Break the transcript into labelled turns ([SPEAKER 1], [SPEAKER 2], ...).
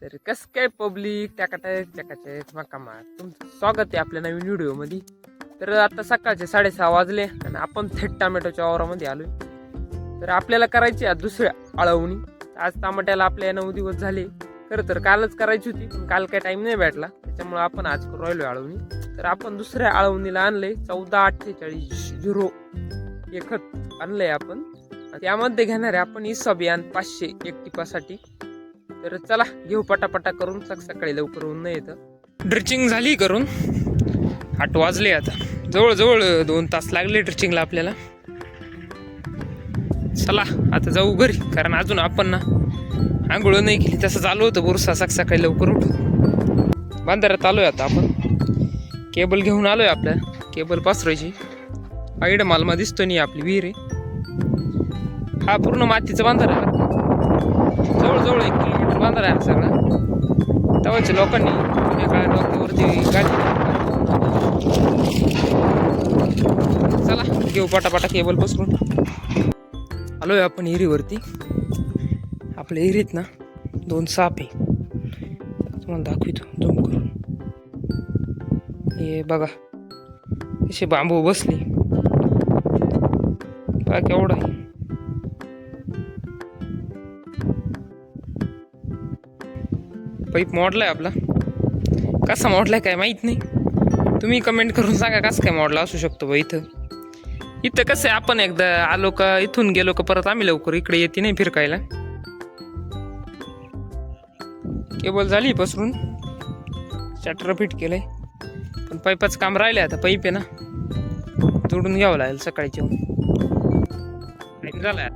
[SPEAKER 1] तर कस काय पब्लिक चकाचक मकामार तुमचं स्वागत आहे आपल्या नवीन व्हिडिओ मध्ये. तर आता सकाळचे 6:30 वाजले आणि आपण थेट टोमॅटोच्या वावरामध्ये आलोय. तर आपल्याला करायची आहे दुसऱ्या आळवणी. आज टमाट्याला आपल्या 9 दिवस झाले. खरं तर कालच करायची होती पण काल काय टाइम नाही भेटला, त्याच्यामुळे आपण आज करू राहिलोय आळवणी. तर आपण दुसऱ्या आळवणीला आणलंय 1448 हे खत आणलंय आपण. त्यामध्ये घेणार आहे आपण इसोबियान 500 एक टिपासाठी. तर चला घेऊ पटापटा करून, सकाळी लवकर होऊन नाही येतं. ड्रिचिंग झाली करून 8 वाजले. आता जवळजवळ 2 तास लागले ड्रिचिंगला आपल्याला. चला आता जाऊ घरी, कारण अजून आपण ना आंघोळ नाही केली. तसं चालू होतं बुरसा सकाळी लवकर उठून. बांधाऱ्यात आलोय आता आपण. केबल घेऊन आलोय, आपल्या केबल पसरायची. आईड मालमा दिसतो नाही आपली विहीर आहे. हा पूर्ण मातीचा बांधारा आहे. जवळजवळ 1 किलोमीटर बांधारा आहे सगळा. तेव्हाच्या लोकांनी जुन्या काळात डोक्यावरती गाडी. चला घेऊ पटापटा केबल पसरून. आलोय आपण हिरीवरती. आपल्या हिरीत ना 2 साप आहे, तुम्हाला दाखवितो झूम करून. हे बघा असे बांबू बसले, बघा केवढा आहे. पाईप मोडलाय आपला. कसा मोडलाय काय माहित नाही, तुम्ही कमेंट करून सांगा कसा काय मोडला असू शकतो बा. इथं कसं आहे, आपण एकदा आलो का इथून गेलो का परत आम्ही लवकर इकडे येते नाही फिरकायला. केबल झाली पसरून, शटर फिट केलंय, पण पाईपाचं काम राहिलंय. आता पाईप आहे ना जोडून घ्यावं लागेल सकाळी जेवण. टाईम झालाय